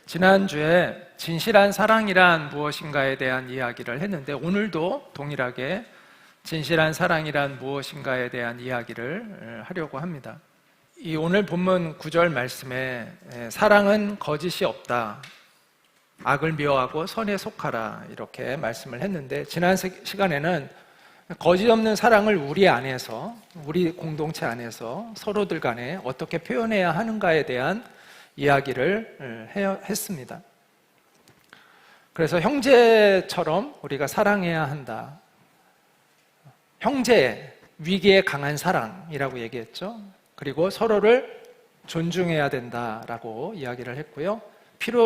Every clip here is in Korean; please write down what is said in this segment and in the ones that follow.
지난주에 진실한 사랑이란 무엇인가에 대한 이야기를 했는데 오늘도 동일하게 진실한 사랑이란 무엇인가에 대한 이야기를 하려고 합니다. 이 오늘 본문 9절 말씀에 사랑은 거짓이 없다, 악을 미워하고 선에 속하라 이렇게 말씀을 했는데 지난 시간에는 거짓 없는 사랑을 우리 안에서, 우리 공동체 안에서 서로들 간에 어떻게 표현해야 하는가에 대한 이야기를 했습니다. 그래서 형제처럼 우리가 사랑해야 한다. 형제, 위기에 강한 사랑이라고 얘기했죠. 그리고 서로를 존중해야 된다라고 이야기를 했고요.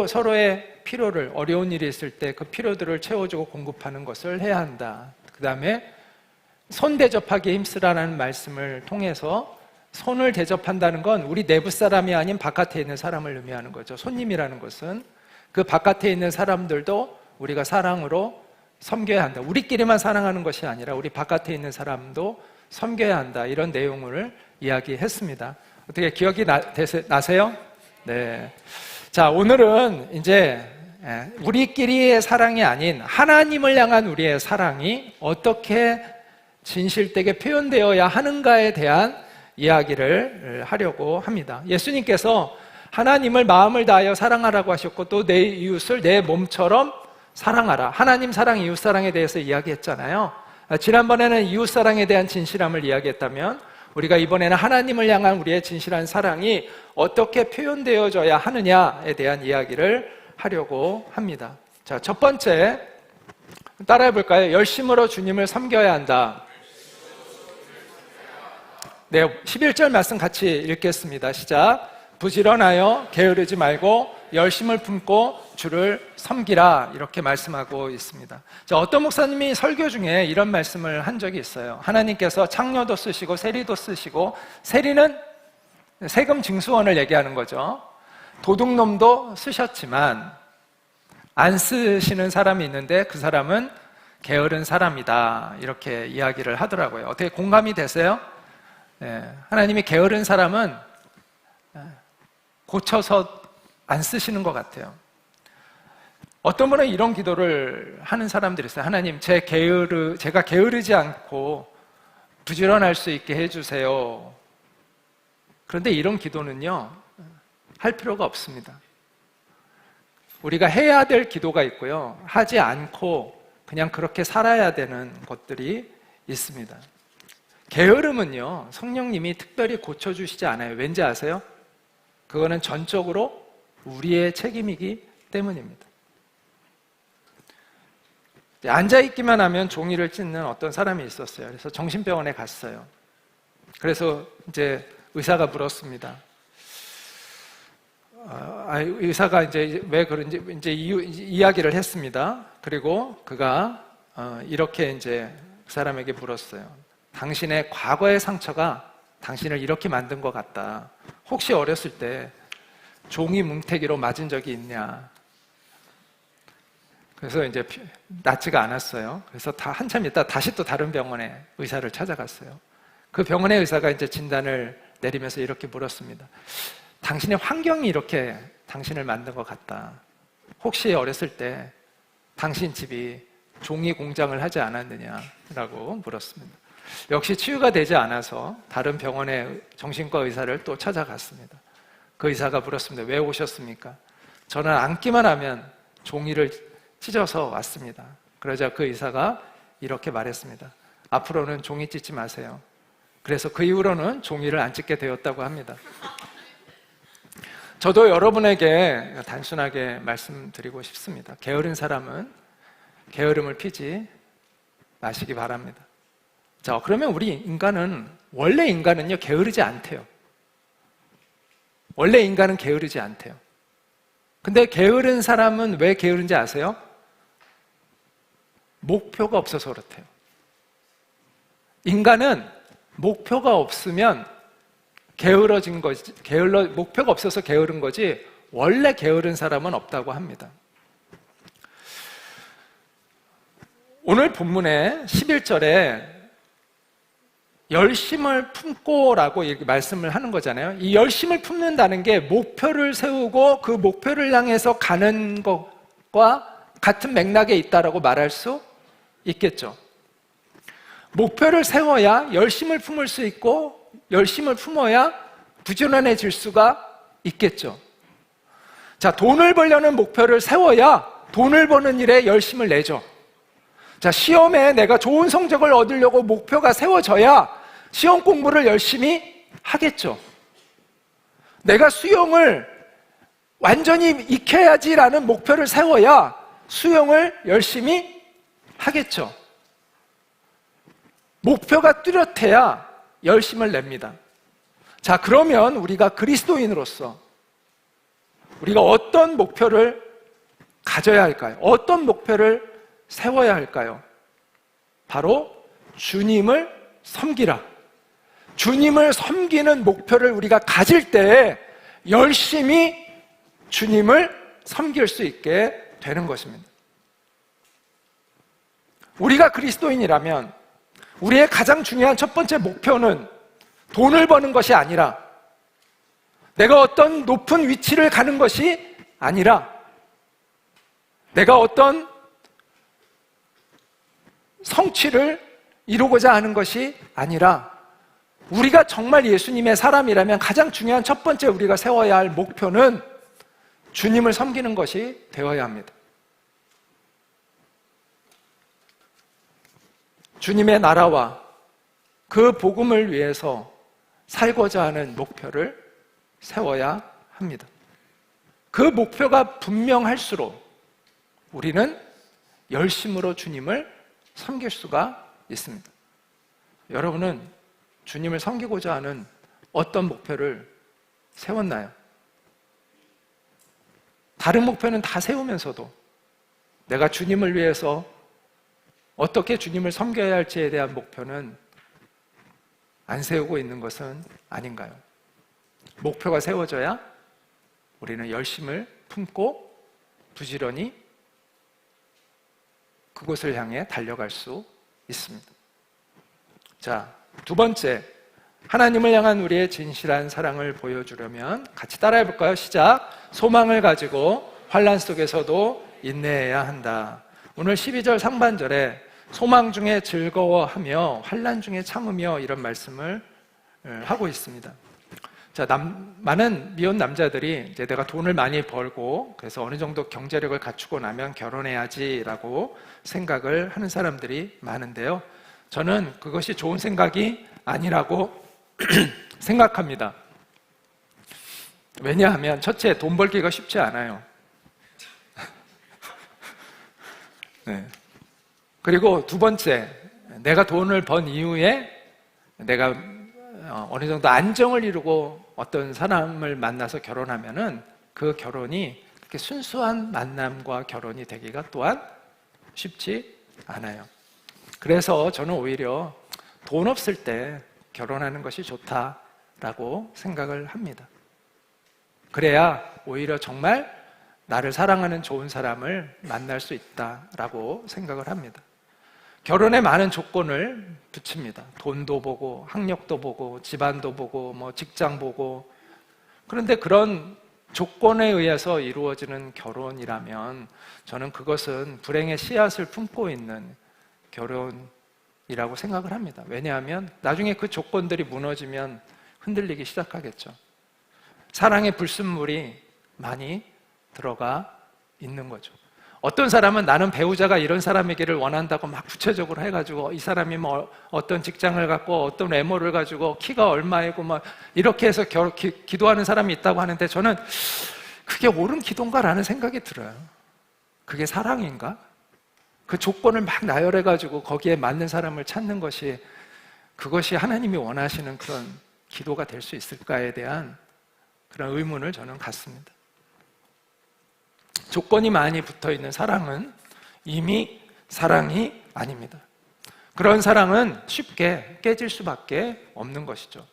서로의 필요를, 어려운 일이 있을 때 그 필요들을 채워주고 공급하는 것을 해야 한다. 그 다음에 손 대접하기에 힘쓰라는 말씀을 통해서 손을 대접한다는 건 우리 내부 사람이 아닌 바깥에 있는 사람을 의미하는 거죠. 손님이라는 것은 그 바깥에 있는 사람들도 우리가 사랑으로 섬겨야 한다. 우리끼리만 사랑하는 것이 아니라 우리 바깥에 있는 사람도 섬겨야 한다. 이런 내용을 이야기했습니다. 어떻게 기억이 나세요? 네. 자, 오늘은 이제 우리끼리의 사랑이 아닌 하나님을 향한 우리의 사랑이 어떻게 진실되게 표현되어야 하는가에 대한 이야기를 하려고 합니다. 예수님께서 하나님을 마음을 다하여 사랑하라고 하셨고 또 내 이웃을 내 몸처럼 사랑하라. 하나님 사랑, 이웃 사랑에 대해서 이야기했잖아요. 지난번에는 이웃 사랑에 대한 진실함을 이야기했다면 우리가 이번에는 하나님을 향한 우리의 진실한 사랑이 어떻게 표현되어져야 하느냐에 대한 이야기를 하려고 합니다. 자, 첫 번째 따라해 볼까요? 열심으로 주님을 섬겨야 한다. 네, 11절 말씀 같이 읽겠습니다. 시작. 부지런하여 게으르지 말고 열심을 품고 주를 섬기라 이렇게 말씀하고 있습니다. 자, 어떤 목사님이 설교 중에 이런 말씀을 한 적이 있어요. 하나님께서 창녀도 쓰시고 세리도 쓰시고, 세리는 세금 징수원을 얘기하는 거죠. 도둑놈도 쓰셨지만 안 쓰시는 사람이 있는데 그 사람은 게으른 사람이다 이렇게 이야기를 하더라고요. 어떻게 공감이 되세요? 네, 하나님이 게으른 사람은 고쳐서 안 쓰시는 것 같아요. 어떤 분은 이런 기도를 하는 사람들이 있어요. 하나님, 제가 게으르지 않고 부지런할 수 있게 해주세요. 그런데 이런 기도는요, 할 필요가 없습니다. 우리가 해야 될 기도가 있고요, 하지 않고 그냥 그렇게 살아야 되는 것들이 있습니다. 게으름은요, 성령님이 특별히 고쳐주시지 않아요. 왠지 아세요? 그거는 전적으로 우리의 책임이기 때문입니다. 앉아있기만 하면 종이를 찢는 어떤 사람이 있었어요. 그래서 정신병원에 갔어요. 그래서 이제 의사가 물었습니다. 의사가 이제 왜 그런지 이제 이야기를 했습니다. 그리고 그가 이렇게 이제 그 사람에게 물었어요. 당신의 과거의 상처가 당신을 이렇게 만든 것 같다. 혹시 어렸을 때 종이 뭉태기로 맞은 적이 있냐? 그래서 이제 낫지가 않았어요. 그래서 한참 있다 다시 또 다른 병원에 의사를 찾아갔어요. 그 병원의 의사가 이제 진단을 내리면서 이렇게 물었습니다. 당신의 환경이 이렇게 당신을 만든 것 같다. 혹시 어렸을 때 당신 집이 종이 공장을 하지 않았느냐라고 물었습니다. 역시 치유가 되지 않아서 다른 병원의 정신과 의사를 또 찾아갔습니다. 그 의사가 물었습니다. 왜 오셨습니까? 저는 앉기만 하면 종이를 찢어서 왔습니다. 그러자 그 의사가 이렇게 말했습니다. 앞으로는 종이 찢지 마세요. 그래서 그 이후로는 종이를 안 찢게 되었다고 합니다. 저도 여러분에게 단순하게 말씀드리고 싶습니다. 게으른 사람은 게으름을 피지 마시기 바랍니다. 자, 그러면 원래 인간은요, 게으르지 않대요. 원래 인간은 게으르지 않대요. 근데 게으른 사람은 왜 게으른지 아세요? 목표가 없어서 그렇대요. 인간은 목표가 없으면 게으러진 거지, 목표가 없어서 게으른 거지, 원래 게으른 사람은 없다고 합니다. 오늘 본문의 11절에 열심을 품고라고 이렇게 말씀을 하는 거잖아요. 이 열심을 품는다는 게 목표를 세우고 그 목표를 향해서 가는 것과 같은 맥락에 있다라고 말할 수 있겠죠. 목표를 세워야 열심을 품을 수 있고 열심을 품어야 부지런해질 수가 있겠죠. 자, 돈을 벌려는 목표를 세워야 돈을 버는 일에 열심을 내죠. 자, 시험에 내가 좋은 성적을 얻으려고 목표가 세워져야 시험 공부를 열심히 하겠죠. 내가 수영을 완전히 익혀야지라는 목표를 세워야 수영을 열심히 하겠죠. 목표가 뚜렷해야 열심을 냅니다. 자, 그러면 우리가 그리스도인으로서 우리가 어떤 목표를 가져야 할까요? 어떤 목표를 세워야 할까요? 바로 주님을 섬기라. 주님을 섬기는 목표를 우리가 가질 때 열심히 주님을 섬길 수 있게 되는 것입니다. 우리가 그리스도인이라면 우리의 가장 중요한 첫 번째 목표는 돈을 버는 것이 아니라 내가 어떤 높은 위치를 가는 것이 아니라 내가 어떤 성취를 이루고자 하는 것이 아니라 우리가 정말 예수님의 사람이라면 가장 중요한 첫 번째 우리가 세워야 할 목표는 주님을 섬기는 것이 되어야 합니다. 주님의 나라와 그 복음을 위해서 살고자 하는 목표를 세워야 합니다. 그 목표가 분명할수록 우리는 열심으로 주님을 섬길 수가 있습니다. 여러분은 주님을 섬기고자 하는 어떤 목표를 세웠나요? 다른 목표는 다 세우면서도 내가 주님을 위해서 어떻게 주님을 섬겨야 할지에 대한 목표는 안 세우고 있는 것은 아닌가요? 목표가 세워져야 우리는 열심을 품고 부지런히 그곳을 향해 달려갈 수 있습니다. 자, 두 번째, 하나님을 향한 우리의 진실한 사랑을 보여주려면 같이 따라해 볼까요? 시작. 소망을 가지고 환난 속에서도 인내해야 한다. 오늘 12절 상반절에 소망 중에 즐거워하며 환난 중에 참으며 이런 말씀을 하고 있습니다. 자, 많은 미혼 남자들이 이제 내가 돈을 많이 벌고 그래서 어느 정도 경제력을 갖추고 나면 결혼해야지라고 생각을 하는 사람들이 많은데요. 저는 그것이 좋은 생각이 아니라고 생각합니다. 왜냐하면 첫째, 돈 벌기가 쉽지 않아요. 네. 그리고 두 번째, 내가 돈을 번 이후에 내가 어느 정도 안정을 이루고 어떤 사람을 만나서 결혼하면은 그 결혼이 그렇게 순수한 만남과 결혼이 되기가 또한 쉽지 않아요. 그래서 저는 오히려 돈 없을 때 결혼하는 것이 좋다라고 생각을 합니다. 그래야 오히려 정말 나를 사랑하는 좋은 사람을 만날 수 있다라고 생각을 합니다. 결혼에 많은 조건을 붙입니다. 돈도 보고, 학력도 보고, 집안도 보고, 직장 보고. 그런데 그런 조건에 의해서 이루어지는 결혼이라면 저는 그것은 불행의 씨앗을 품고 있는 결혼이라고 생각을 합니다. 왜냐하면 나중에 그 조건들이 무너지면 흔들리기 시작하겠죠. 사랑의 불순물이 많이 들어가 있는 거죠. 어떤 사람은 나는 배우자가 이런 사람이기를 원한다고 막 구체적으로 해가지고 이 사람이 어떤 직장을 갖고 어떤 외모를 가지고 키가 얼마이고 이렇게 해서 기도하는 사람이 있다고 하는데 저는 그게 옳은 기도인가라는 생각이 들어요. 그게 사랑인가? 그 조건을 막 나열해가지고 거기에 맞는 사람을 찾는 것이 그것이 하나님이 원하시는 그런 기도가 될 수 있을까에 대한 그런 의문을 저는 갖습니다. 조건이 많이 붙어있는 사랑은 이미 사랑이 아닙니다. 그런 사랑은 쉽게 깨질 수밖에 없는 것이죠.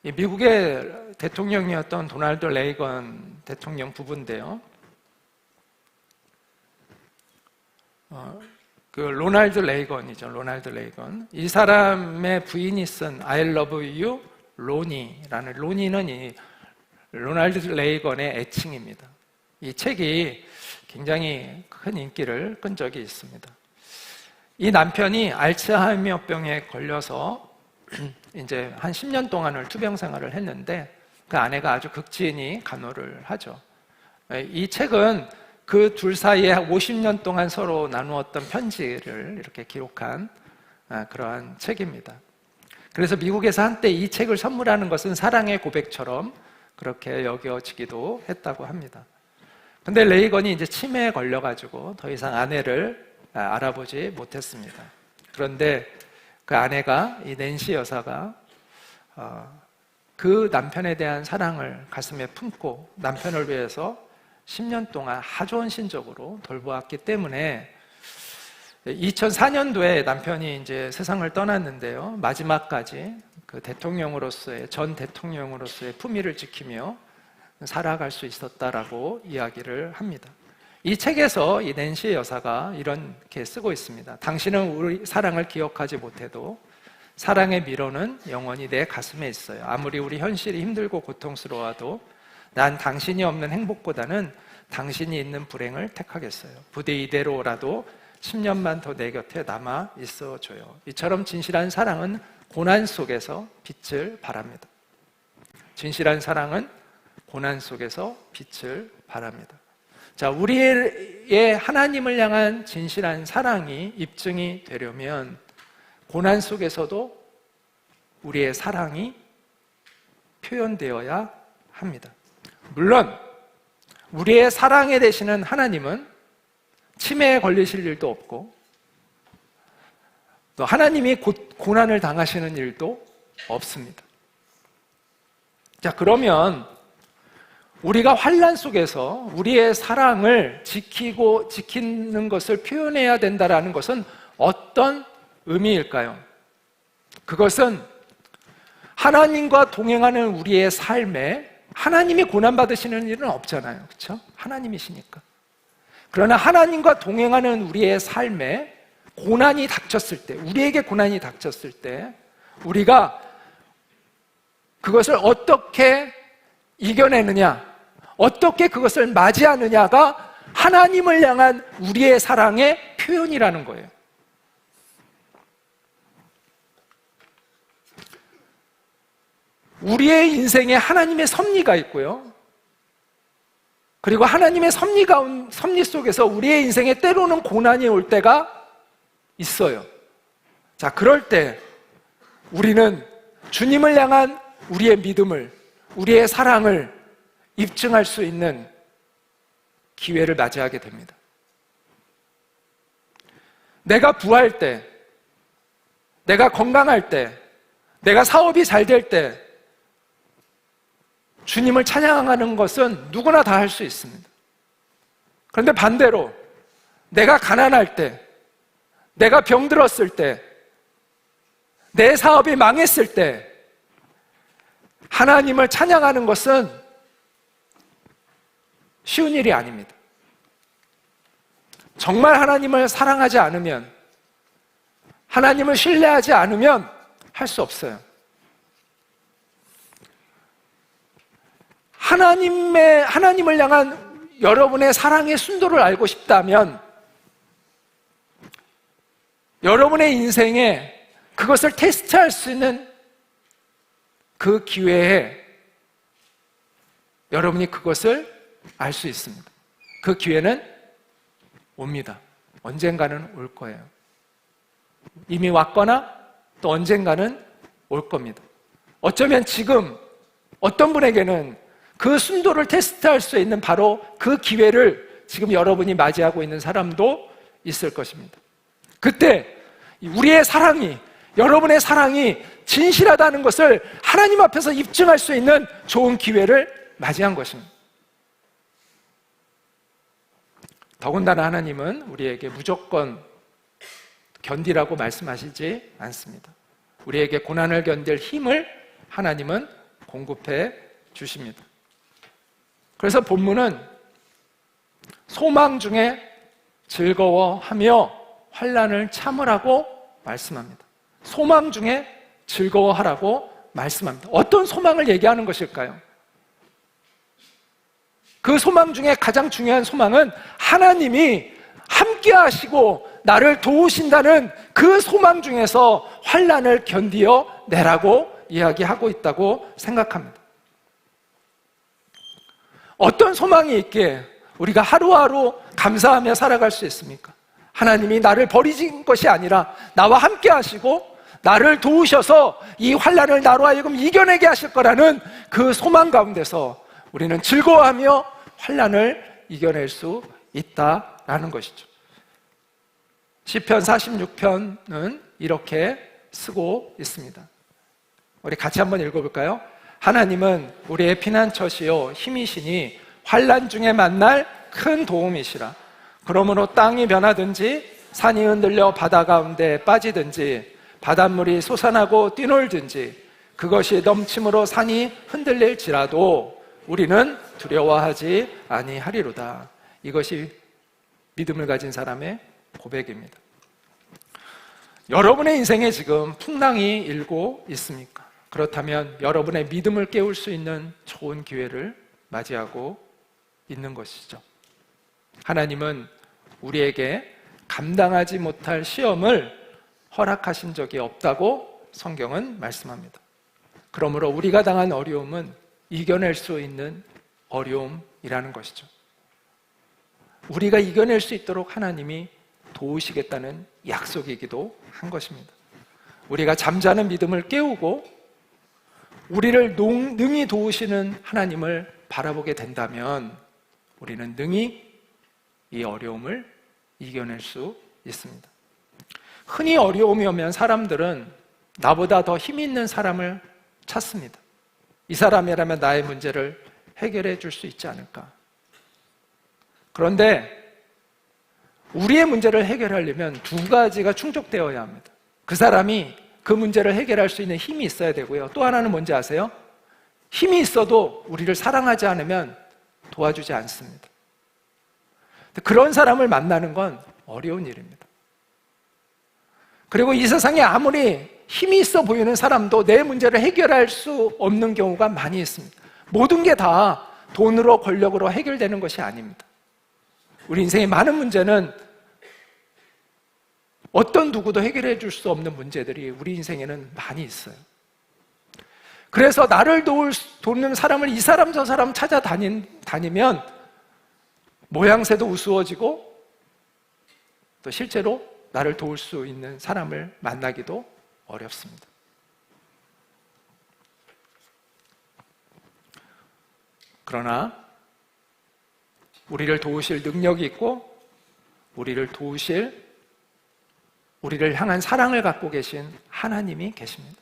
미국의 대통령이었던 도널드 레이건 대통령 부부인데요. 그 로널드 레이건이죠. 로널드 레이건. 이 사람의 부인이 쓴 I love you, 로니라는, 로니는 이 로널드 레이건의 애칭입니다. 이 책이 굉장히 큰 인기를 끈 적이 있습니다. 이 남편이 알츠하이머병에 걸려서 이제 한 10년 동안을 투병 생활을 했는데 그 아내가 아주 극진히 간호를 하죠. 이 책은 그 둘 사이에 50년 동안 서로 나누었던 편지를 이렇게 기록한 그러한 책입니다. 그래서 미국에서 한때 이 책을 선물하는 것은 사랑의 고백처럼 그렇게 여겨지기도 했다고 합니다. 근데 레이건이 이제 치매에 걸려가지고 더 이상 아내를 알아보지 못했습니다. 그런데 그 아내가, 이 낸시 여사가 그 남편에 대한 사랑을 가슴에 품고 남편을 위해서 10년 동안 하존신적으로 돌보았기 때문에 2004년도에 남편이 이제 세상을 떠났는데요. 마지막까지 그 전 대통령으로서의 품위를 지키며 살아갈 수 있었다라고 이야기를 합니다. 이 책에서 이 낸시 여사가 이렇게 쓰고 있습니다. 당신은 우리 사랑을 기억하지 못해도 사랑의 미로는 영원히 내 가슴에 있어요. 아무리 우리 현실이 힘들고 고통스러워도 난 당신이 없는 행복보다는 당신이 있는 불행을 택하겠어요. 부디 이대로라도 10년만 더 내 곁에 남아 있어줘요. 이처럼 진실한 사랑은 고난 속에서 빛을 발합니다. 진실한 사랑은 고난 속에서 빛을 발합니다. 자, 우리의 하나님을 향한 진실한 사랑이 입증이 되려면 고난 속에서도 우리의 사랑이 표현되어야 합니다. 물론 우리의 사랑에 되시는 하나님은 치매에 걸리실 일도 없고 또 하나님이 고난을 당하시는 일도 없습니다. 자, 그러면 우리가 환난 속에서 우리의 사랑을 지키는 것을 표현해야 된다는 것은 어떤 의미일까요? 그것은 하나님과 동행하는 우리의 삶에 하나님이 고난받으시는 일은 없잖아요. 그렇죠? 하나님이시니까. 그러나 하나님과 동행하는 우리의 삶에 고난이 닥쳤을 때, 우리에게 고난이 닥쳤을 때 우리가 그것을 어떻게 이겨내느냐, 어떻게 그것을 맞이하느냐가 하나님을 향한 우리의 사랑의 표현이라는 거예요. 우리의 인생에 하나님의 섭리가 있고요. 그리고 하나님의 섭리 속에서 우리의 인생에 때로는 고난이 올 때가 있어요. 자, 그럴 때 우리는 주님을 향한 우리의 믿음을, 우리의 사랑을 입증할 수 있는 기회를 맞이하게 됩니다. 내가 부할 때, 내가 건강할 때, 내가 사업이 잘 될 때 주님을 찬양하는 것은 누구나 다 할 수 있습니다. 그런데 반대로 내가 가난할 때, 내가 병들었을 때, 내 사업이 망했을 때 하나님을 찬양하는 것은 쉬운 일이 아닙니다. 정말 하나님을 사랑하지 않으면, 하나님을 신뢰하지 않으면 할 수 없어요. 하나님을 향한 여러분의 사랑의 순도를 알고 싶다면 여러분의 인생에 그것을 테스트할 수 있는 그 기회에 여러분이 그것을 알 수 있습니다. 그 기회는 옵니다. 언젠가는 올 거예요. 이미 왔거나 또 언젠가는 올 겁니다. 어쩌면 지금 어떤 분에게는 그 순도를 테스트할 수 있는 바로 그 기회를 지금 여러분이 맞이하고 있는 사람도 있을 것입니다. 그때 우리의 사랑이, 여러분의 사랑이 진실하다는 것을 하나님 앞에서 입증할 수 있는 좋은 기회를 맞이한 것입니다. 더군다나 하나님은 우리에게 무조건 견디라고 말씀하시지 않습니다. 우리에게 고난을 견딜 힘을 하나님은 공급해 주십니다. 그래서 본문은 소망 중에 즐거워하며 환난을 참으라고 말씀합니다. 소망 중에 즐거워하라고 말씀합니다. 어떤 소망을 얘기하는 것일까요? 그 소망 중에 가장 중요한 소망은 하나님이 함께 하시고 나를 도우신다는 그 소망 중에서 환난을 견디어 내라고 이야기하고 있다고 생각합니다. 어떤 소망이 있기에 우리가 하루하루 감사하며 살아갈 수 있습니까? 하나님이 나를 버리신 것이 아니라 나와 함께 하시고 나를 도우셔서 이 환난을 나로 하여금 이겨내게 하실 거라는 그 소망 가운데서 우리는 즐거워하며 환난을 이겨낼 수 있다라는 것이죠. 시편 46편은 이렇게 쓰고 있습니다. 우리 같이 한번 읽어볼까요? 하나님은 우리의 피난처시요 힘이시니 환난 중에 만날 큰 도움이시라. 그러므로 땅이 변하든지 산이 흔들려 바다 가운데 빠지든지 바닷물이 솟아나고 뛰놀든지 그것이 넘침으로 산이 흔들릴지라도 우리는 두려워하지 아니하리로다. 이것이 믿음을 가진 사람의 고백입니다. 여러분의 인생에 지금 풍랑이 일고 있습니까? 그렇다면 여러분의 믿음을 깨울 수 있는 좋은 기회를 맞이하고 있는 것이죠. 하나님은 우리에게 감당하지 못할 시험을 허락하신 적이 없다고 성경은 말씀합니다. 그러므로 우리가 당한 어려움은 이겨낼 수 있는 어려움이라는 것이죠. 우리가 이겨낼 수 있도록 하나님이 도우시겠다는 약속이기도 한 것입니다. 우리가 잠자는 믿음을 깨우고 우리를 능히 도우시는 하나님을 바라보게 된다면 우리는 능히 이 어려움을 이겨낼 수 있습니다. 흔히 어려움이 오면 사람들은 나보다 더 힘 있는 사람을 찾습니다. 이 사람이라면 나의 문제를 해결해 줄 수 있지 않을까. 그런데 우리의 문제를 해결하려면 두 가지가 충족되어야 합니다. 그 사람이 그 문제를 해결할 수 있는 힘이 있어야 되고요. 또 하나는 뭔지 아세요? 힘이 있어도 우리를 사랑하지 않으면 도와주지 않습니다. 그런 사람을 만나는 건 어려운 일입니다. 그리고 이 세상에 아무리 힘이 있어 보이는 사람도 내 문제를 해결할 수 없는 경우가 많이 있습니다. 모든 게 다 돈으로 권력으로 해결되는 것이 아닙니다. 우리 인생의 많은 문제는 어떤 누구도 해결해 줄 수 없는 문제들이 우리 인생에는 많이 있어요. 그래서 나를 돕는 사람을 이 사람 저 사람 찾아다니면 모양새도 우스워지고 또 실제로 나를 도울 수 있는 사람을 만나기도 어렵습니다. 그러나 우리를 도우실 능력이 있고 우리를 향한 사랑을 갖고 계신 하나님이 계십니다.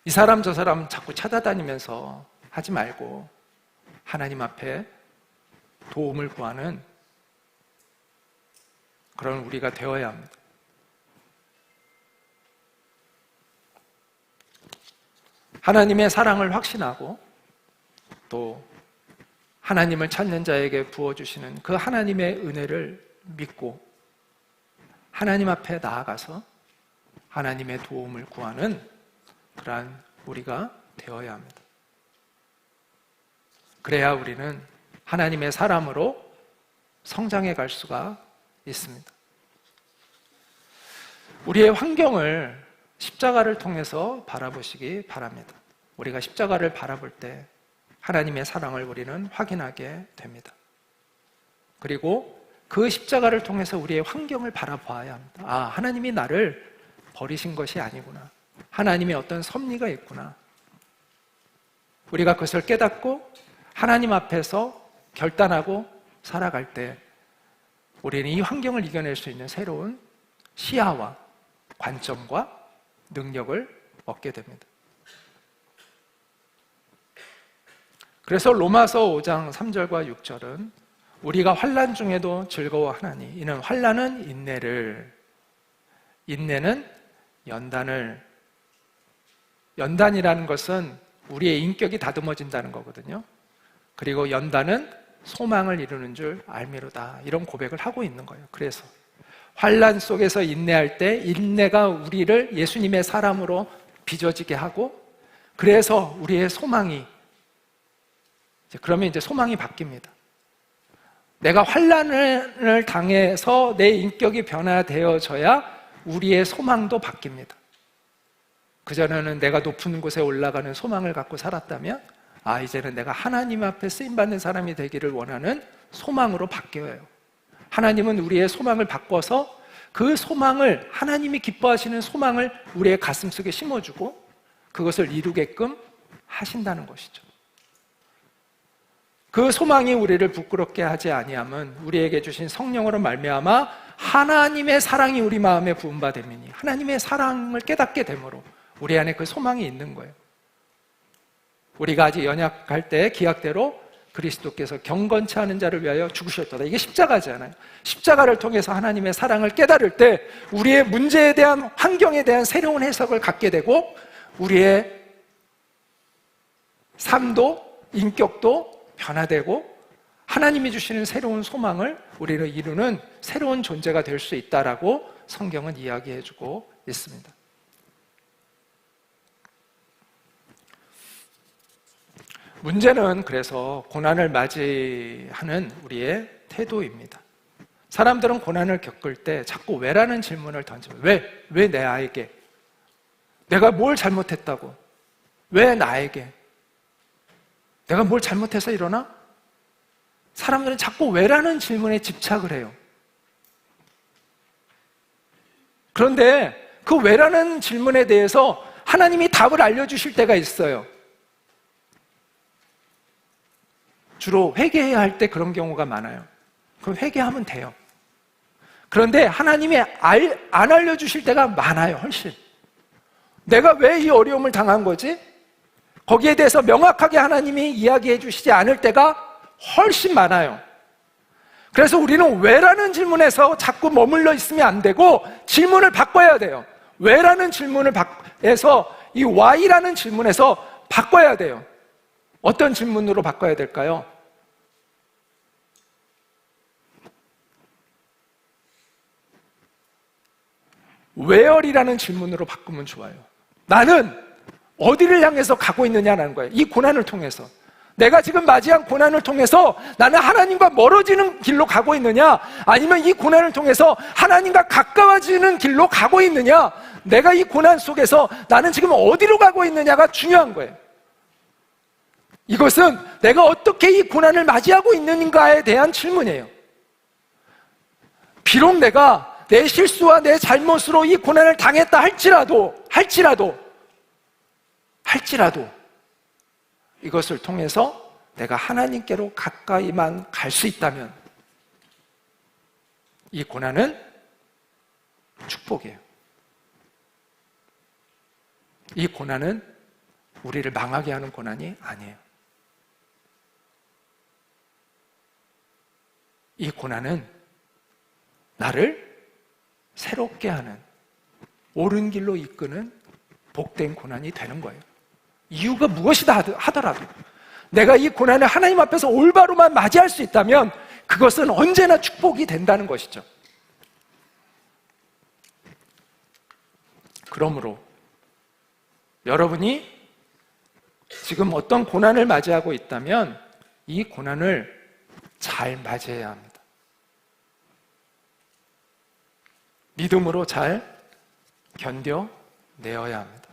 이 사람 저 사람 자꾸 찾아다니면서 하지 말고 하나님 앞에 도움을 구하는 그런 우리가 되어야 합니다. 하나님의 사랑을 확신하고 또 하나님을 찾는 자에게 부어주시는 그 하나님의 은혜를 믿고 하나님 앞에 나아가서 하나님의 도움을 구하는 그러한 우리가 되어야 합니다. 그래야 우리는 하나님의 사람으로 성장해 갈 수가 있습니다. 우리의 환경을 십자가를 통해서 바라보시기 바랍니다. 우리가 십자가를 바라볼 때 하나님의 사랑을 우리는 확인하게 됩니다. 그리고 그 십자가를 통해서 우리의 환경을 바라봐야 합니다. 아, 하나님이 나를 버리신 것이 아니구나. 하나님의 어떤 섭리가 있구나. 우리가 그것을 깨닫고 하나님 앞에서 결단하고 살아갈 때 우리는 이 환경을 이겨낼 수 있는 새로운 시야와 관점과 능력을 얻게 됩니다. 그래서 로마서 5장 3절과 6절은 우리가 환난 중에도 즐거워하나니 이는 환난은 인내는 연단이라는 것은 우리의 인격이 다듬어진다는 거거든요. 그리고 연단은 소망을 이루는 줄 알미로다. 이런 고백을 하고 있는 거예요. 그래서 환난 속에서 인내할 때 인내가 우리를 예수님의 사람으로 빚어지게 하고, 그래서 우리의 소망이, 그러면 이제 소망이 바뀝니다. 내가 환난을 당해서 내 인격이 변화되어져야 우리의 소망도 바뀝니다. 그전에는 내가 높은 곳에 올라가는 소망을 갖고 살았다면, 이제는 내가 하나님 앞에 쓰임받는 사람이 되기를 원하는 소망으로 바뀌어요. 하나님은 우리의 소망을 바꿔서 그 소망을, 하나님이 기뻐하시는 소망을 우리의 가슴속에 심어주고 그것을 이루게끔 하신다는 것이죠. 그 소망이 우리를 부끄럽게 하지 아니함은 우리에게 주신 성령으로 말미암아 하나님의 사랑이 우리 마음에 부은 바 됨이니, 하나님의 사랑을 깨닫게 되므로 우리 안에 그 소망이 있는 거예요. 우리가 아직 연약할 때 기약대로 그리스도께서 경건치 않은 자를 위하여 죽으셨도다. 이게 십자가잖아요. 십자가를 통해서 하나님의 사랑을 깨달을 때 우리의 문제에 대한, 환경에 대한 새로운 해석을 갖게 되고 우리의 삶도 인격도 변화되고 하나님이 주시는 새로운 소망을 우리를 이루는 새로운 존재가 될 수 있다라고 성경은 이야기해주고 있습니다. 문제는 그래서 고난을 맞이하는 우리의 태도입니다. 사람들은 고난을 겪을 때 자꾸 왜라는 질문을 던져요. 왜 내 아이게? 내가 뭘 잘못했다고? 왜 나에게? 내가 뭘 잘못해서 이러나? 사람들은 자꾸 왜라는 질문에 집착을 해요. 그런데 그 왜라는 질문에 대해서 하나님이 답을 알려주실 때가 있어요. 주로 회개해야 할 때 그런 경우가 많아요. 그럼 회개하면 돼요. 그런데 하나님이 안 알려주실 때가 많아요. 훨씬. 내가 왜 이 어려움을 당한 거지? 거기에 대해서 명확하게 하나님이 이야기해 주시지 않을 때가 훨씬 많아요. 그래서 우리는 왜라는 질문에서 자꾸 머물러 있으면 안 되고 질문을 바꿔야 돼요. 왜라는 질문을 해서 이 why라는 질문에서 바꿔야 돼요. 어떤 질문으로 바꿔야 될까요? where이라는 질문으로 바꾸면 좋아요. 나는 어디를 향해서 가고 있느냐는 거예요. 이 고난을 통해서. 내가 지금 맞이한 고난을 통해서 나는 하나님과 멀어지는 길로 가고 있느냐, 아니면 이 고난을 통해서 하나님과 가까워지는 길로 가고 있느냐, 내가 이 고난 속에서 나는 지금 어디로 가고 있느냐가 중요한 거예요. 이것은 내가 어떻게 이 고난을 맞이하고 있는가에 대한 질문이에요. 비록 내가 내 실수와 내 잘못으로 이 고난을 당했다 할지라도 이것을 통해서 내가 하나님께로 가까이만 갈 수 있다면 이 고난은 축복이에요. 이 고난은 우리를 망하게 하는 고난이 아니에요. 이 고난은 나를 새롭게 하는, 옳은 길로 이끄는 복된 고난이 되는 거예요. 이유가 무엇이다 하더라도 내가 이 고난을 하나님 앞에서 올바로만 맞이할 수 있다면 그것은 언제나 축복이 된다는 것이죠. 그러므로 여러분이 지금 어떤 고난을 맞이하고 있다면 이 고난을 잘 맞이해야 합니다. 믿음으로 잘 견뎌내어야 합니다.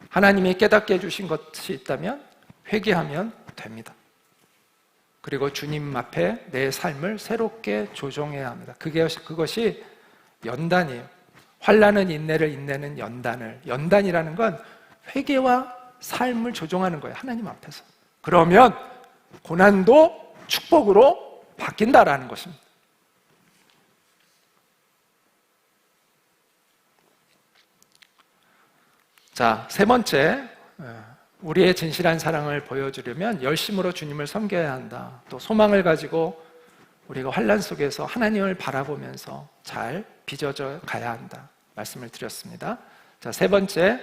하나님이 깨닫게 해주신 것이 있다면 회개하면 됩니다. 그리고 주님 앞에 내 삶을 새롭게 조정해야 합니다. 그것이 연단이에요. 환난은 인내를, 인내는 연단을. 연단이라는 건 회개와 삶을 조정하는 거예요. 하나님 앞에서. 그러면 고난도 축복으로 바뀐다라는 것입니다. 자, 세 번째, 우리의 진실한 사랑을 보여주려면 열심으로 주님을 섬겨야 한다. 또 소망을 가지고 우리가 환난 속에서 하나님을 바라보면서 잘 빚어져 가야 한다. 말씀을 드렸습니다. 자, 세 번째,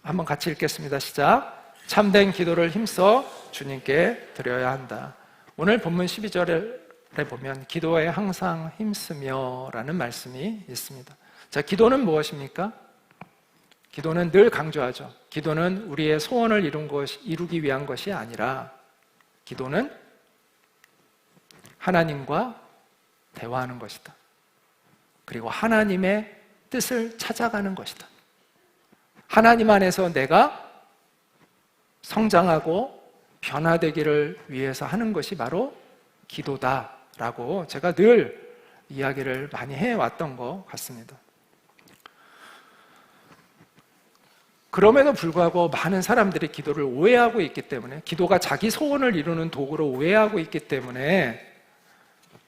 한번 같이 읽겠습니다. 시작. 참된 기도를 힘써 주님께 드려야 한다. 오늘 본문 12절을 보면 기도에 항상 힘쓰며 라는 말씀이 있습니다. 자, 기도는 무엇입니까? 기도는 늘 강조하죠. 기도는 우리의 소원을 이루기 위한 것이 아니라 기도는 하나님과 대화하는 것이다. 그리고 하나님의 뜻을 찾아가는 것이다. 하나님 안에서 내가 성장하고 변화되기를 위해서 하는 것이 바로 기도다라고 제가 늘 이야기를 많이 해왔던 것 같습니다. 그럼에도 불구하고 많은 사람들이 기도를 오해하고 있기 때문에, 기도가 자기 소원을 이루는 도구로 오해하고 있기 때문에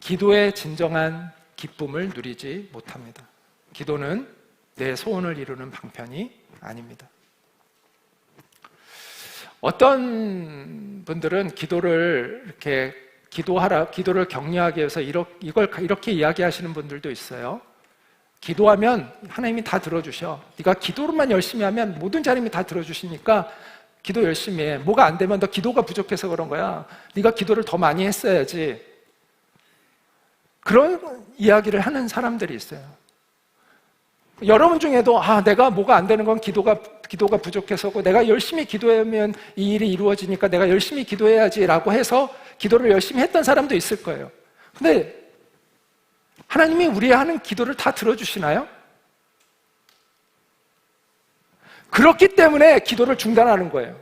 기도의 진정한 기쁨을 누리지 못합니다. 기도는 내 소원을 이루는 방편이 아닙니다. 어떤 분들은 기도를 기도를 격려하기 위해서 이렇게 이야기하시는 분들도 있어요. 기도하면 하나님이 다 들어주셔. 네가 기도로만 열심히 하면 모든 하나님이 다 들어주시니까 기도 열심히 해. 뭐가 안 되면 너 기도가 부족해서 그런 거야. 네가 기도를 더 많이 했어야지. 그런 이야기를 하는 사람들이 있어요. 여러분 중에도 내가 뭐가 안 되는 건 기도가 부족해서고, 내가 열심히 기도하면 이 일이 이루어지니까 내가 열심히 기도해야지라고 해서 기도를 열심히 했던 사람도 있을 거예요. 근데 하나님이 우리 하는 기도를 다 들어주시나요? 그렇기 때문에 기도를 중단하는 거예요.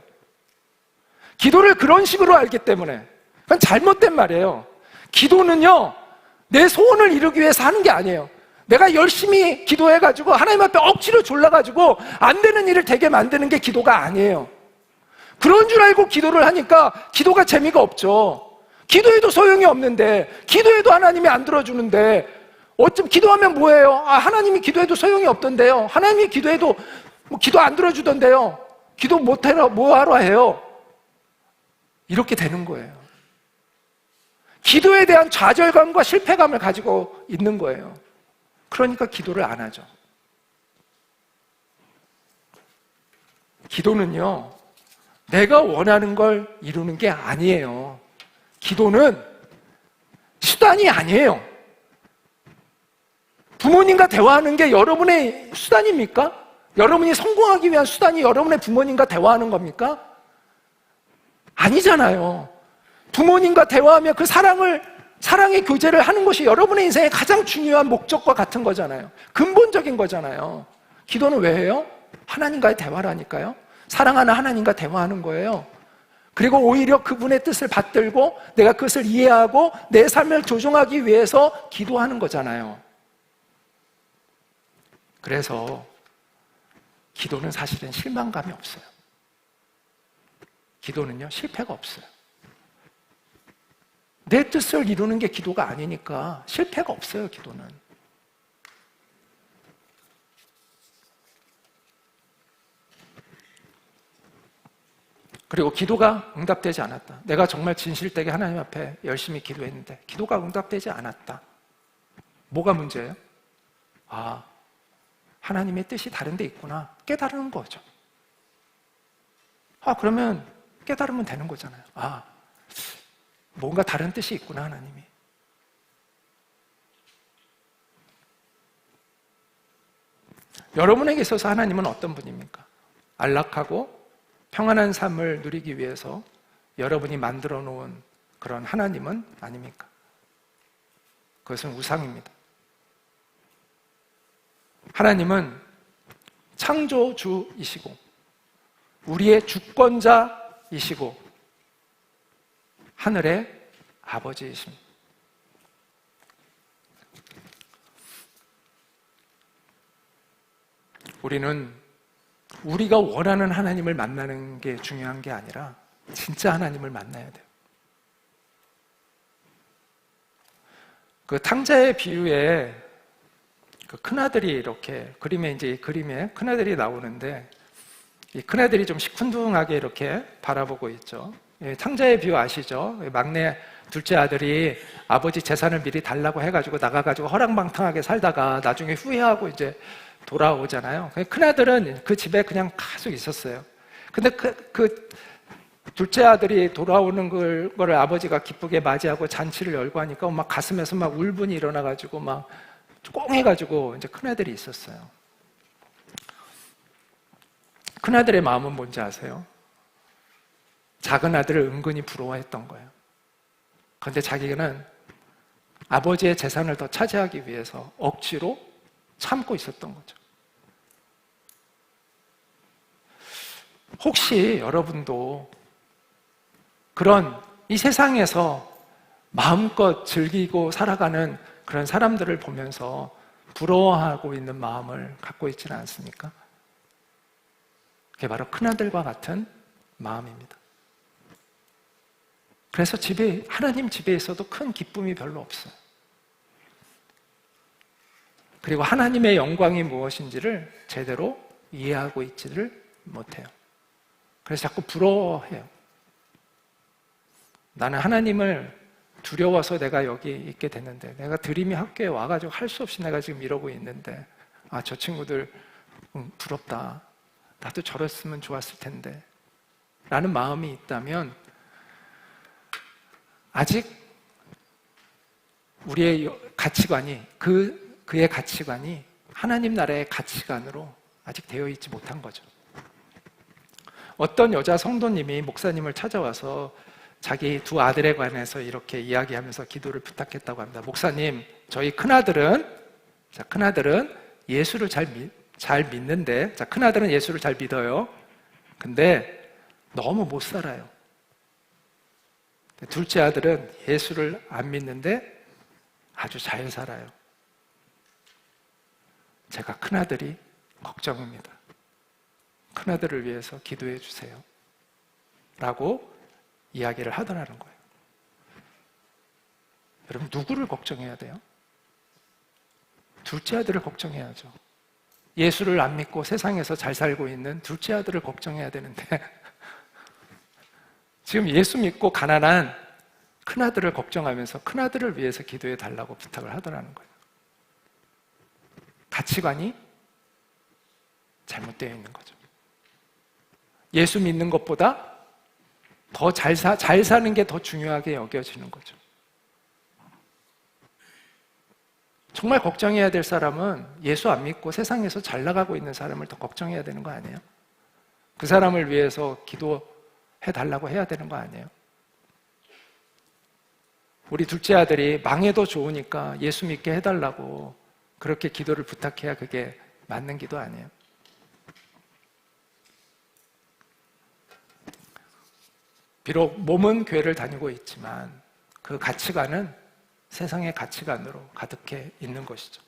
기도를 그런 식으로 알기 때문에. 그건 잘못된 말이에요. 기도는요, 내 소원을 이루기 위해서 하는 게 아니에요. 내가 열심히 기도해가지고 하나님 앞에 억지로 졸라가지고 안 되는 일을 되게 만드는 게 기도가 아니에요. 그런 줄 알고 기도를 하니까 기도가 재미가 없죠. 기도해도 소용이 없는데, 기도해도 하나님이 안 들어주는데, 어쩜 기도하면 뭐예요? 하나님이 기도해도 소용이 없던데요. 하나님이 기도해도 기도 안 들어주던데요. 기도 못해라, 뭐하러 해요? 이렇게 되는 거예요. 기도에 대한 좌절감과 실패감을 가지고 있는 거예요. 그러니까 기도를 안 하죠. 기도는요, 내가 원하는 걸 이루는 게 아니에요. 기도는 수단이 아니에요. 부모님과 대화하는 게 여러분의 수단입니까? 여러분이 성공하기 위한 수단이 여러분의 부모님과 대화하는 겁니까? 아니잖아요. 부모님과 대화하며 그 사랑의 교제를 하는 것이 여러분의 인생의 가장 중요한 목적과 같은 거잖아요. 근본적인 거잖아요. 기도는 왜 해요? 하나님과의 대화라니까요. 사랑하는 하나님과 대화하는 거예요. 그리고 오히려 그분의 뜻을 받들고 내가 그것을 이해하고 내 삶을 조종하기 위해서 기도하는 거잖아요. 그래서 기도는 사실은 실망감이 없어요. 기도는요, 실패가 없어요. 내 뜻을 이루는 게 기도가 아니니까 실패가 없어요, 기도는. 그리고 기도가 응답되지 않았다. 내가 정말 진실되게 하나님 앞에 열심히 기도했는데 기도가 응답되지 않았다. 뭐가 문제예요? 하나님의 뜻이 다른 데 있구나. 깨달은 거죠. 그러면 깨달으면 되는 거잖아요. 뭔가 다른 뜻이 있구나, 하나님이. 여러분에게 있어서 하나님은 어떤 분입니까? 안락하고 평안한 삶을 누리기 위해서 여러분이 만들어 놓은 그런 하나님은 아닙니까? 그것은 우상입니다. 하나님은 창조주이시고 우리의 주권자이시고 하늘의 아버지이십니다. 우리는 우리가 원하는 하나님을 만나는 게 중요한 게 아니라 진짜 하나님을 만나야 돼요. 그 탕자의 비유에 그 큰아들이 이렇게 그림에 큰아들이 나오는데 이 큰아들이 좀 시큰둥하게 이렇게 바라보고 있죠. 탕자의 비유 아시죠? 막내 둘째 아들이 아버지 재산을 미리 달라고 해가지고 나가가지고 허랑방탕하게 살다가 나중에 후회하고 이제 돌아오잖아요. 큰아들은 그 집에 그냥 계속 있었어요. 근데 그 둘째 아들이 돌아오는 거를 아버지가 기쁘게 맞이하고 잔치를 열고 하니까 막 가슴에서 막 울분이 일어나가지고 막 꽁해가지고 이제 큰아들이 있었어요. 큰아들의 마음은 뭔지 아세요? 작은 아들을 은근히 부러워했던 거예요. 그런데 자기는 아버지의 재산을 더 차지하기 위해서 억지로 참고 있었던 거죠. 혹시 여러분도 그런 이 세상에서 마음껏 즐기고 살아가는 그런 사람들을 보면서 부러워하고 있는 마음을 갖고 있지는 않습니까? 그게 바로 큰아들과 같은 마음입니다. 그래서 하나님 집에 있어도 큰 기쁨이 별로 없어요. 그리고 하나님의 영광이 무엇인지를 제대로 이해하고 있지를 못해요. 그래서 자꾸 부러워해요. 나는 하나님을 두려워서 내가 여기 있게 됐는데, 내가 드림이 학교에 와가지고 할 수 없이 내가 지금 이러고 있는데, 저 친구들 부럽다. 나도 저랬으면 좋았을 텐데 라는 마음이 있다면 아직 우리의 가치관이 그의 가치관이 하나님 나라의 가치관으로 아직 되어 있지 못한 거죠. 어떤 여자 성도님이 목사님을 찾아와서 자기 두 아들에 관해서 이렇게 이야기하면서 기도를 부탁했다고 합니다. 목사님, 저희 큰아들은 예수를 잘 믿는데, 큰아들은 예수를 잘 믿어요. 근데 너무 못 살아요. 둘째 아들은 예수를 안 믿는데 아주 잘 살아요. 제가 큰아들이 걱정입니다. 큰아들을 위해서 기도해 주세요. 라고 이야기를 하더라는 거예요. 여러분, 누구를 걱정해야 돼요? 둘째 아들을 걱정해야죠. 예수를 안 믿고 세상에서 잘 살고 있는 둘째 아들을 걱정해야 되는데 지금 예수 믿고 가난한 큰아들을 걱정하면서 큰아들을 위해서 기도해 달라고 부탁을 하더라는 거예요. 가치관이 잘못되어 있는 거죠. 예수 믿는 것보다 더 잘 사는 게 더 중요하게 여겨지는 거죠. 정말 걱정해야 될 사람은 예수 안 믿고 세상에서 잘 나가고 있는 사람을 더 걱정해야 되는 거 아니에요? 그 사람을 위해서 기도해 달라고 해야 되는 거 아니에요? 우리 둘째 아들이 망해도 좋으니까 예수 믿게 해달라고 그렇게 기도를 부탁해야 그게 맞는 기도 아니에요? 비록 몸은 교회를 다니고 있지만 그 가치관은 세상의 가치관으로 가득해 있는 것이죠.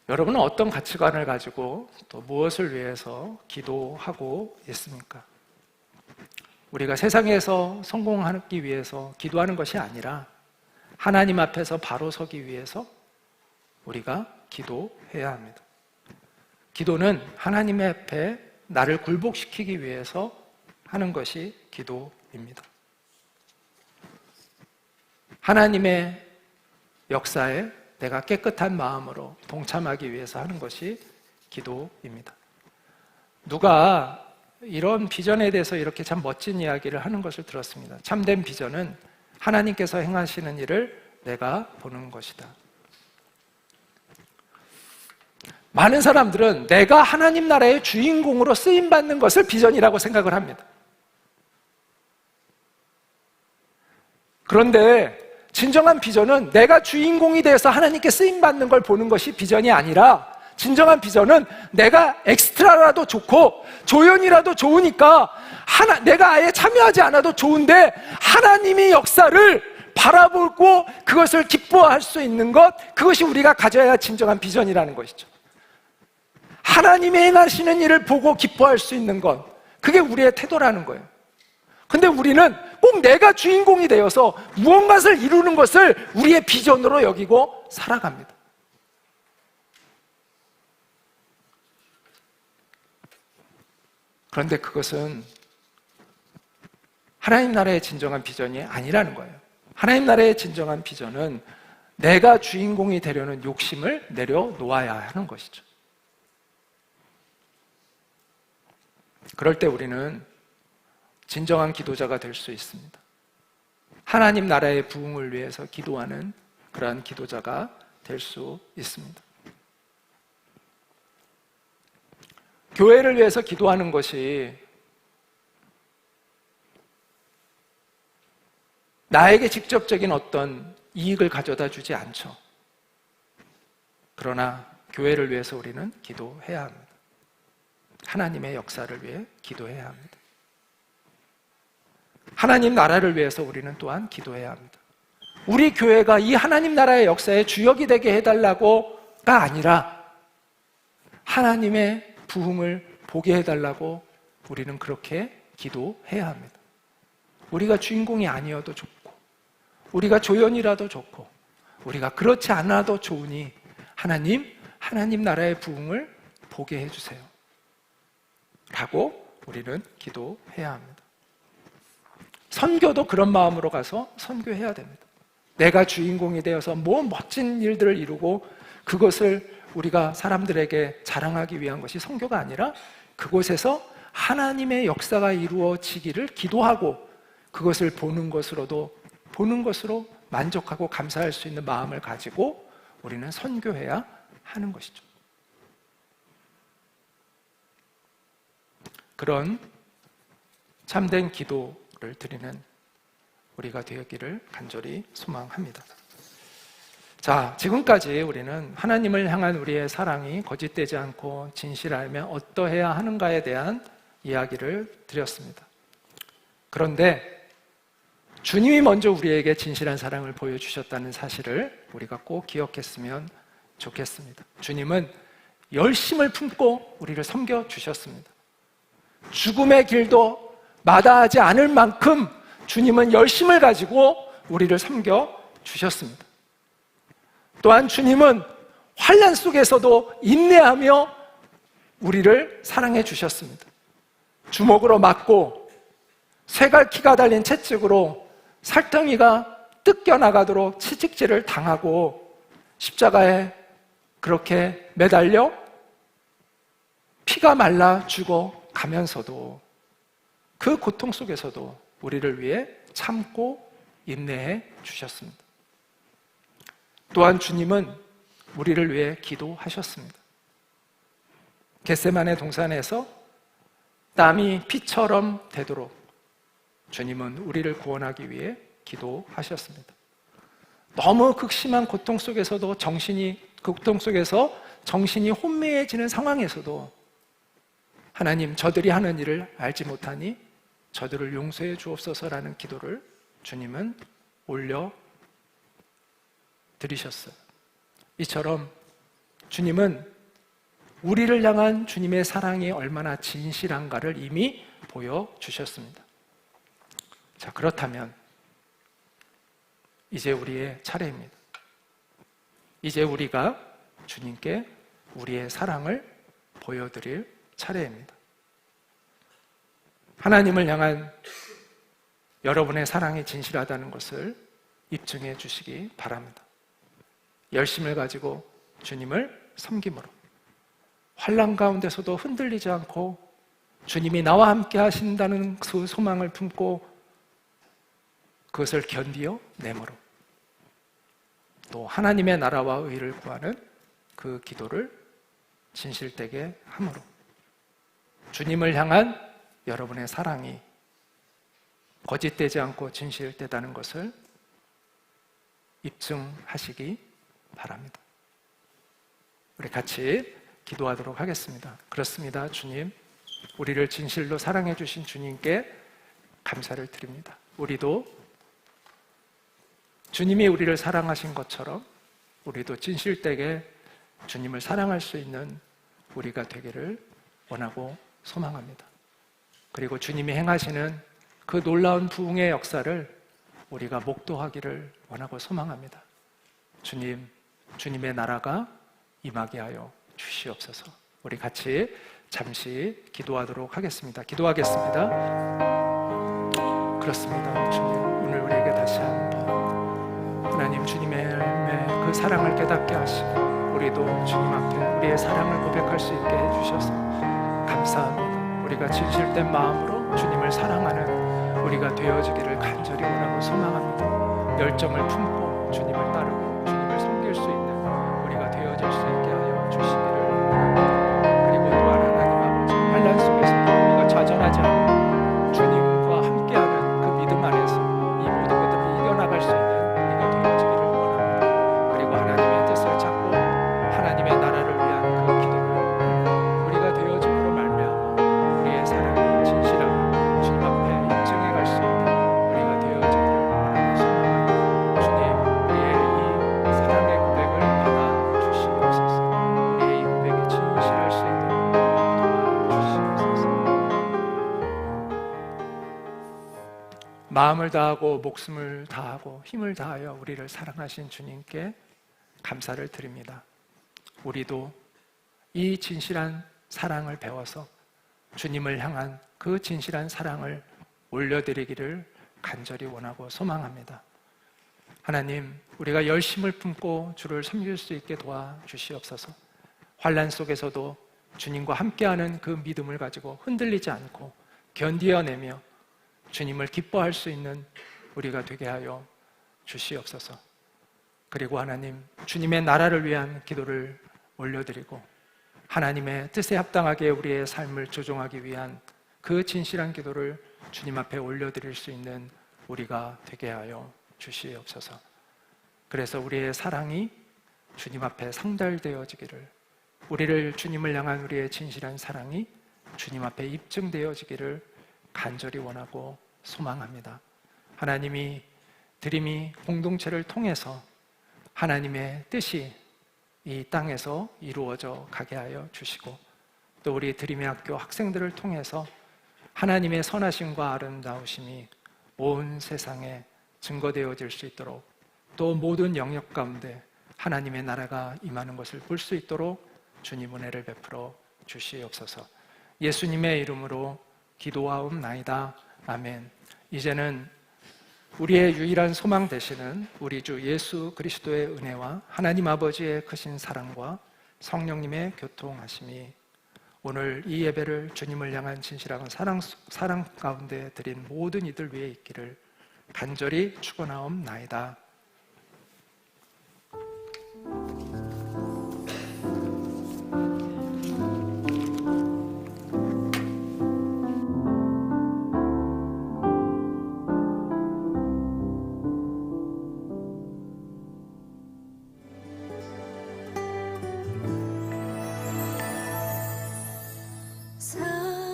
여러분은 어떤 가치관을 가지고 또 무엇을 위해서 기도하고 있습니까? 우리가 세상에서 성공하기 위해서 기도하는 것이 아니라 하나님 앞에서 바로 서기 위해서 우리가 기도해야 합니다. 기도는 하나님 앞에 나를 굴복시키기 위해서 하는 것이 기도입니다. 하나님의 역사에 내가 깨끗한 마음으로 동참하기 위해서 하는 것이 기도입니다. 누가 이런 비전에 대해서 이렇게 참 멋진 이야기를 하는 것을 들었습니다. 참된 비전은 하나님께서 행하시는 일을 내가 보는 것이다. 많은 사람들은 내가 하나님 나라의 주인공으로 쓰임받는 것을 비전이라고 생각을 합니다. 그런데 진정한 비전은 내가 주인공이 돼서 하나님께 쓰임받는 걸 보는 것이 비전이 아니라, 진정한 비전은 내가 엑스트라라도 좋고 조연이라도 좋으니까 내가 아예 참여하지 않아도 좋은데 하나님의 역사를 바라보고 그것을 기뻐할 수 있는 것, 그것이 우리가 가져야 진정한 비전이라는 것이죠. 하나님이 행하시는 일을 보고 기뻐할 수 있는 것, 그게 우리의 태도라는 거예요. 근데 우리는 꼭 내가 주인공이 되어서 무언가를 이루는 것을 우리의 비전으로 여기고 살아갑니다. 그런데 그것은 하나님 나라의 진정한 비전이 아니라는 거예요. 하나님 나라의 진정한 비전은 내가 주인공이 되려는 욕심을 내려놓아야 하는 것이죠. 그럴 때 우리는 진정한 기도자가 될 수 있습니다. 하나님 나라의 부흥을 위해서 기도하는 그러한 기도자가 될 수 있습니다. 교회를 위해서 기도하는 것이 나에게 직접적인 어떤 이익을 가져다 주지 않죠. 그러나 교회를 위해서 우리는 기도해야 합니다. 하나님의 역사를 위해 기도해야 합니다. 하나님 나라를 위해서 우리는 또한 기도해야 합니다. 우리 교회가 이 하나님 나라의 역사의 주역이 되게 해달라고가 아니라 하나님의 부흥을 보게 해달라고 우리는 그렇게 기도해야 합니다. 우리가 주인공이 아니어도 좋고, 우리가 조연이라도 좋고, 우리가 그렇지 않아도 좋으니 하나님 나라의 부흥을 보게 해주세요 라고 우리는 기도해야 합니다. 선교도 그런 마음으로 가서 선교해야 됩니다. 내가 주인공이 되어서 뭐 멋진 일들을 이루고 그것을 우리가 사람들에게 자랑하기 위한 것이 선교가 아니라 그곳에서 하나님의 역사가 이루어지기를 기도하고 그것을 보는 것으로 만족하고 감사할 수 있는 마음을 가지고 우리는 선교해야 하는 것이죠. 그런 참된 기도를 드리는 우리가 되었기를 간절히 소망합니다. 자, 지금까지 우리는 하나님을 향한 우리의 사랑이 거짓되지 않고 진실하면 어떠해야 하는가에 대한 이야기를 드렸습니다. 그런데 주님이 먼저 우리에게 진실한 사랑을 보여주셨다는 사실을 우리가 꼭 기억했으면 좋겠습니다. 주님은 열심을 품고 우리를 섬겨주셨습니다. 죽음의 길도 마다하지 않을 만큼 주님은 열심을 가지고 우리를 섬겨주셨습니다. 또한 주님은 환난 속에서도 인내하며 우리를 사랑해 주셨습니다. 주먹으로 맞고 쇠갈퀴가 달린 채찍으로 살덩이가 뜯겨나가도록 채찍질을 당하고 십자가에 그렇게 매달려 피가 말라 죽어가면서도 그 고통 속에서도 우리를 위해 참고 인내해 주셨습니다. 또한 주님은 우리를 위해 기도하셨습니다. 겟세마네 동산에서 땀이 피처럼 되도록 주님은 우리를 구원하기 위해 기도하셨습니다. 너무 극심한 고통 속에서도 정신이 혼미해지는 상황에서도 하나님, 저들이 하는 일을 알지 못하니 저들을 용서해 주옵소서라는 기도를 주님은 올려 드리셨어요. 이처럼 주님은 우리를 향한 주님의 사랑이 얼마나 진실한가를 이미 보여주셨습니다. 자, 그렇다면 이제 우리의 차례입니다. 이제 우리가 주님께 우리의 사랑을 보여드릴 차례입니다. 하나님을 향한 여러분의 사랑이 진실하다는 것을 입증해 주시기 바랍니다. 열심을 가지고 주님을 섬김으로 환난 가운데서도 흔들리지 않고 주님이 나와 함께 하신다는 그 소망을 품고 그것을 견디어 내므로 또 하나님의 나라와 의를 구하는 그 기도를 진실되게 함으로 주님을 향한 여러분의 사랑이 거짓되지 않고 진실되다는 것을 입증하시기 바랍니다. 우리 같이 기도하도록 하겠습니다. 그렇습니다. 주님, 우리를 진실로 사랑해 주신 주님께 감사를 드립니다. 우리도 주님이 우리를 사랑하신 것처럼 우리도 진실되게 주님을 사랑할 수 있는 우리가 되기를 원하고 소망합니다. 그리고 주님이 행하시는 그 놀라운 부흥의 역사를 우리가 목도하기를 원하고 소망합니다. 주님, 주님의 나라가 임하게 하여 주시옵소서. 우리 같이 잠시 기도하도록 하겠습니다. 기도하겠습니다. 그렇습니다. 주님, 오늘 우리에게 다시 한번 하나님 주님의 그 사랑을 깨닫게 하시고 우리도 주님 앞에 우리의 사랑을 고백할 수 있게 해주셔서 감사합니다. 우리가 진실된 마음으로 주님을 사랑하는 우리가 되어지기를 간절히 원하고 소망합니다. 열정을 품고 주님을 따르고 주님을 섬길 수 있는 우리가 되어질 수 있게 하여 주시기를 원합니다. 그리고 또한 하나님 아버지, 환난 속에서도 우리가 좌절하지 않고 주님과 함께하는 그 믿음 안에서 이 모든 것들을 이겨나갈 수 있는 우리가 되어지기를 원합니다. 그리고 하나님의 뜻을 찾고 하나님의 나라를 위한 그 기도를 우리가 되어짐으로 말미암아 우리의 사랑이 진실하고 주님 앞에 입증해 갈 수 있는 우리가 되어지기를 원하고 소망합니다. 주님, 우리의 이 사랑의 고백을 받아 주시옵소서. 우리의 이 고백이 진실할 수 있도록 도와주시옵소서. 마음을 다하고 목숨을 다하고 힘을 다하여 우리를 사랑하신 주님께 감사를 드립니다. 우리도 이 진실한 사랑을 배워서 주님을 향한 그 진실한 사랑을 올려드리기를 간절히 원하고 소망합니다. 하나님, 우리가 열심을 품고 주를 섬길 수 있게 도와주시옵소서. 환난 속에서도 주님과 함께하는 그 믿음을 가지고 흔들리지 않고 견디어내며 주님을 기뻐할 수 있는 우리가 되게 하여 주시옵소서. 그리고 하나님, 주님의 나라를 위한 기도를 올려드리고 하나님의 뜻에 합당하게 우리의 삶을 조종하기 위한 그 진실한 기도를 주님 앞에 올려드릴 수 있는 우리가 되게 하여 주시옵소서. 그래서 우리의 사랑이 주님 앞에 상달되어지기를, 우리를 주님을 향한 우리의 진실한 사랑이 주님 앞에 입증되어지기를 간절히 원하고 소망합니다. 하나님이 드림이 공동체를 통해서 하나님의 뜻이 이 땅에서 이루어져 가게 하여 주시고, 또 우리 드림의 학교 학생들을 통해서 하나님의 선하심과 아름다우심이 온 세상에 증거되어질 수 있도록, 또 모든 영역 가운데 하나님의 나라가 임하는 것을 볼 수 있도록 주님 은혜를 베풀어 주시옵소서. 예수님의 이름으로 기도하옵나이다. 아멘. 이제는 우리의 유일한 소망 되시는 우리 주 예수 그리스도의 은혜와 하나님 아버지의 크신 사랑과 성령님의 교통하심이 오늘 이 예배를 주님을 향한 진실한 사랑 가운데 드린 모든 이들 위에 있기를 간절히 축원하옵나이다.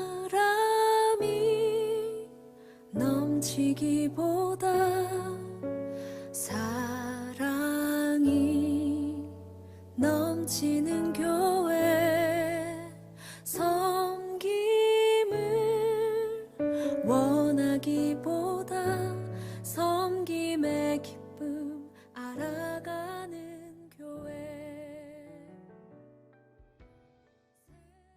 사람이 넘치기보다 사랑이 넘치는 교회, 섬김을 원하기보다 섬김의 기쁨